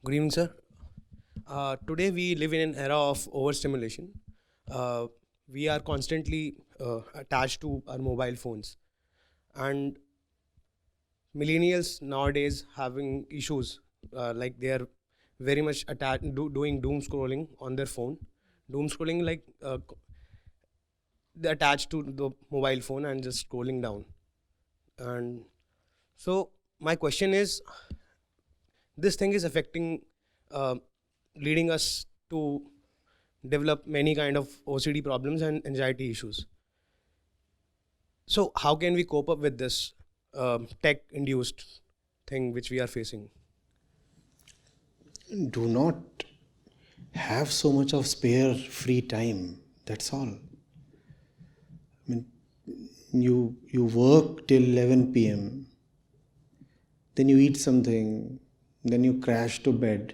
Good evening, sir. Today we live in an era of overstimulation. Uh, we are constantly attached to our mobile phones, and millennials nowadays having issues like they are very much doing doom scrolling on their phone. Doom scrolling like they're attached to the mobile phone and just scrolling down. And so my question is, this thing is affecting, uh, leading us to develop many kind of OCD problems and anxiety issues. So how can we cope up with this tech-induced thing which we are facing? Do not have so much of spare free time. That's all. I mean, you work till 11 p.m. Then you eat something, then you crash to bed,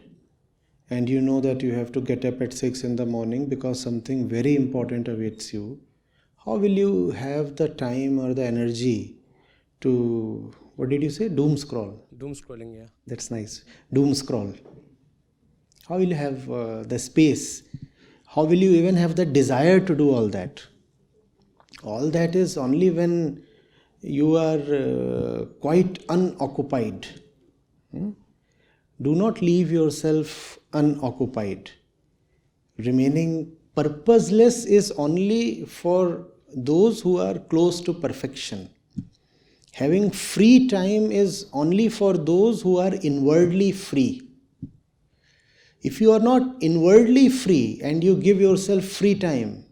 and you know that you have to get up at 6 in the morning because something very important awaits you. How will you have the time or the energy to, what did you say? Doom scroll. Doom scrolling, yeah. That's nice. Doom scroll. How will you have the space? How will you even have the desire to do all that? All that is only when you are quite unoccupied. Do not leave yourself unoccupied. Remaining purposeless is only for those who are close to perfection. Having free time is only for those who are inwardly free. If you are not inwardly free and you give yourself free time,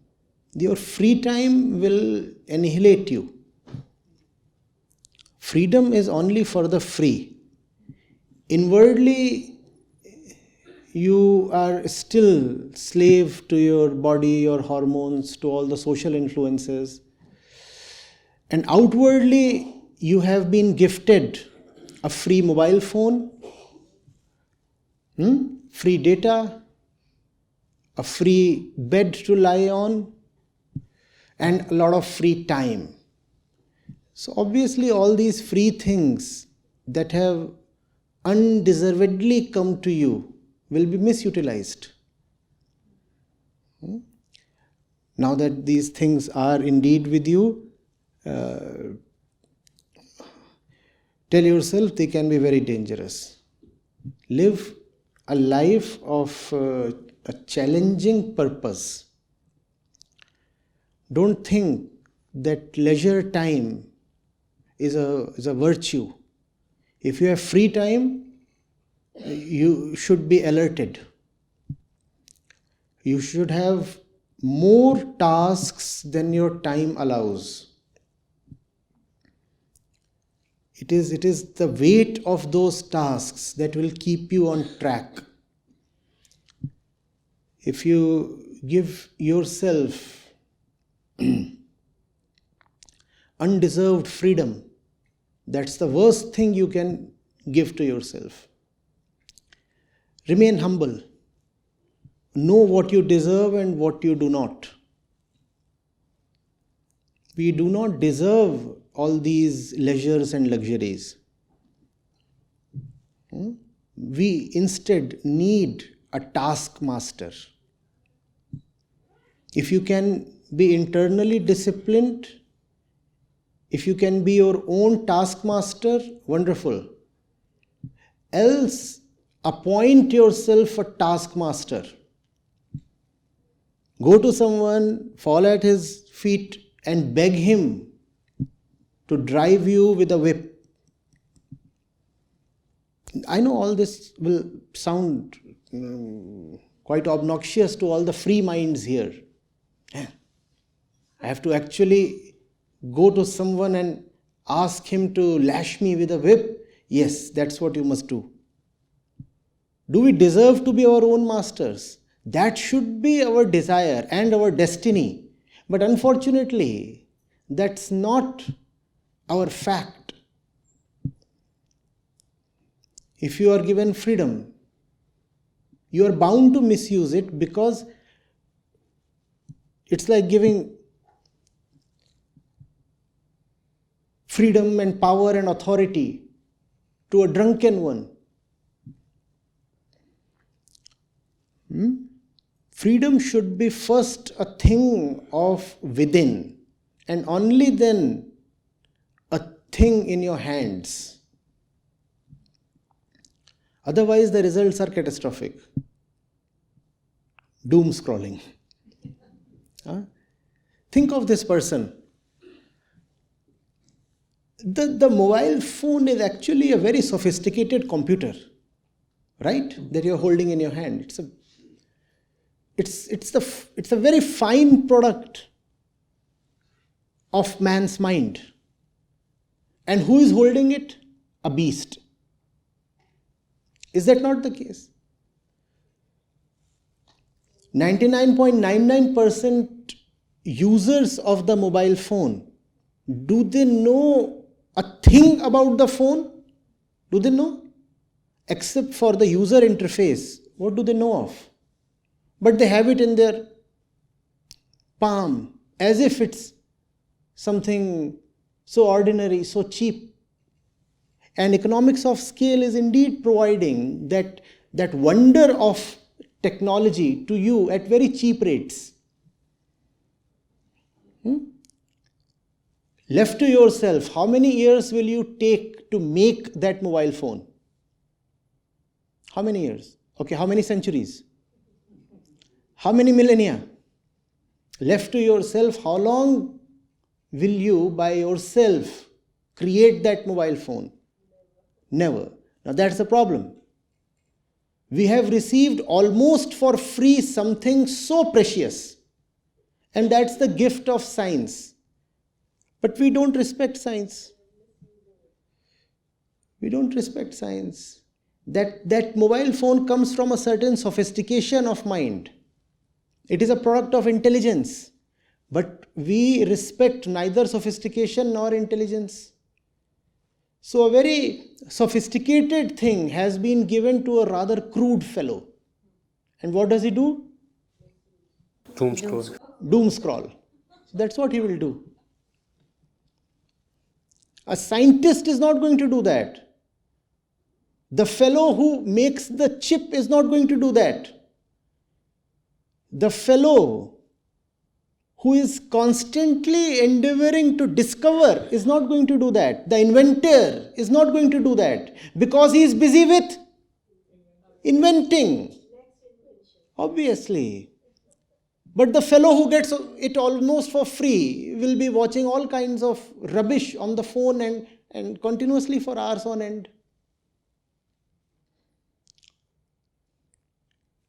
your free time will annihilate you. Freedom is only for the free. Inwardly, you are still slave to your body, your hormones, to all the social influences. And outwardly, you have been gifted a free mobile phone, free data, a free bed to lie on, and a lot of free time. So obviously all these free things that have undeservedly come to you will be misutilized. Now that these things are indeed with you, tell yourself they can be very dangerous. Live a life of a challenging purpose. Don't think that leisure time is a virtue. If you have free time, you should be alerted. You should have more tasks than your time allows. It is the weight of those tasks that will keep you on track. If you give yourself undeserved freedom, that's the worst thing you can give to yourself. Remain humble. Know what you deserve and what you do not. We do not deserve all these leisures and luxuries. We instead need a taskmaster. If you can be internally disciplined, if you can be your own taskmaster, wonderful. Else, appoint yourself a taskmaster. Go to someone, fall at his feet, and beg him to drive you with a whip. I know all this will sound quite obnoxious to all the free minds here. I have to actually go to someone and ask him to lash me with a whip. Yes, that's what you must do. Do we deserve to be our own masters? That should be our desire and our destiny. But unfortunately, that's not our fact. If you are given freedom, you are bound to misuse it, because it's like giving freedom and power and authority to a drunken one. Freedom should be first a thing of within, and only then a thing in your hands. Otherwise, the results are catastrophic. Doom scrolling. Think of this person. The mobile phone is actually a very sophisticated computer, right? That you're holding in your hand. It's a very fine product of man's mind. And who is holding it? A beast. Is that not the case? 99.99% users of the mobile phone, do they know a thing about the phone? Do they know? Except for the user interface, what do they know of? But they have it in their palm as if it's something so ordinary, so cheap. And economics of scale is indeed providing that wonder of technology to you at very cheap rates. Left to yourself, how many years will you take to make that mobile phone? How many years? Okay, how many centuries? How many millennia? Left to yourself, how long will you by yourself create that mobile phone? Never. Now that's the problem. We have received almost for free something so precious, and that's the gift of science. But we don't respect science. We don't respect science. That mobile phone comes from a certain sophistication of mind. It is a product of intelligence. But we respect neither sophistication nor intelligence. So a very sophisticated thing has been given to a rather crude fellow. And what does he do? Doom scroll. Doom scroll. That's what he will do. A scientist is not going to do that. The fellow who makes the chip is not going to do that. The fellow who is constantly endeavoring to discover is not going to do that. The inventor is not going to do that because he is busy with inventing. Obviously. But the fellow who gets it almost for free will be watching all kinds of rubbish on the phone and continuously for hours on end.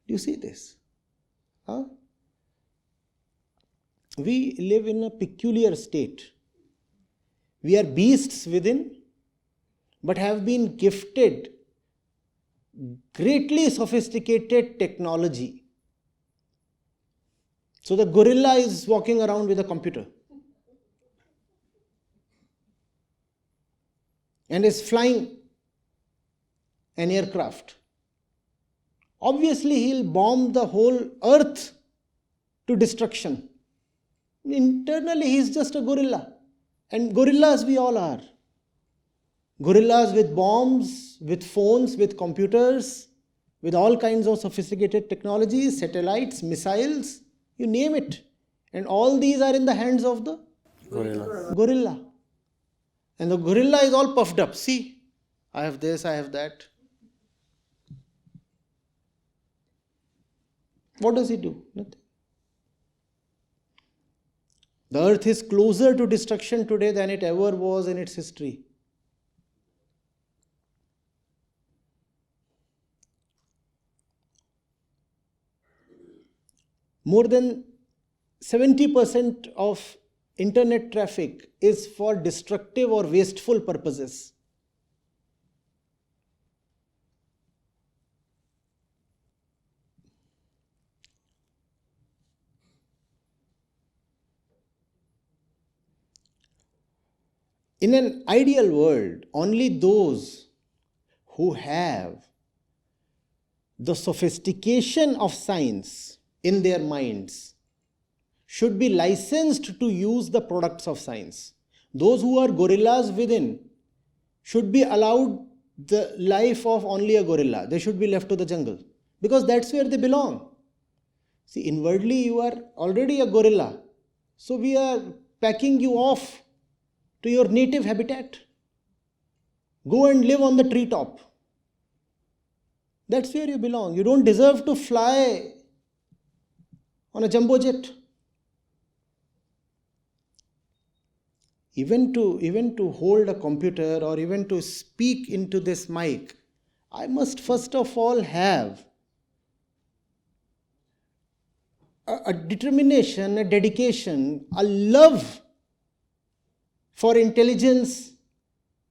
Do you see this? Huh? We live in a peculiar state. We are beasts within, but have been gifted greatly sophisticated technology. So the gorilla is walking around with a computer and is flying an aircraft. Obviously, he'll bomb the whole earth to destruction. Internally, he's just a gorilla. And gorillas we all are. Gorillas with bombs, with phones, with computers, with all kinds of sophisticated technologies, satellites, missiles, you name it. And all these are in the hands of the gorilla. And the gorilla is all puffed up. See, I have this, I have that. What does he do? Nothing. The earth is closer to destruction today than it ever was in its history. More than 70% of internet traffic is for destructive or wasteful purposes. In an ideal world, only those who have the sophistication of science in their minds should be licensed to use the products of science. Those who are gorillas within should be allowed the life of only a gorilla. They should be left to the jungle because that's where they belong. See, inwardly you are already a gorilla. So we are packing you off to your native habitat. Go and live on the treetop. That's where you belong. You don't deserve to fly on a jumbo jet. Even to hold a computer or even to speak into this mic, I must first of all have a determination, a dedication, a love for intelligence,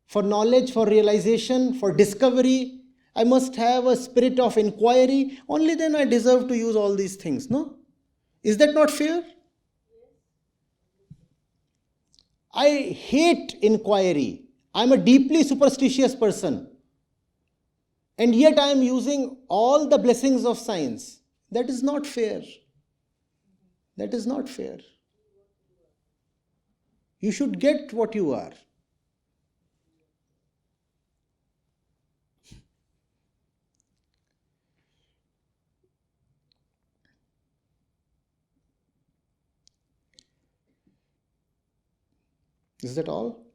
for knowledge, for realization, for discovery. I must have a spirit of inquiry. Only then I deserve to use all these things, no? Is that not fair? I hate inquiry. I'm a deeply superstitious person. And yet I am using all the blessings of science. That is not fair. That is not fair. You should get what you are. Is that all?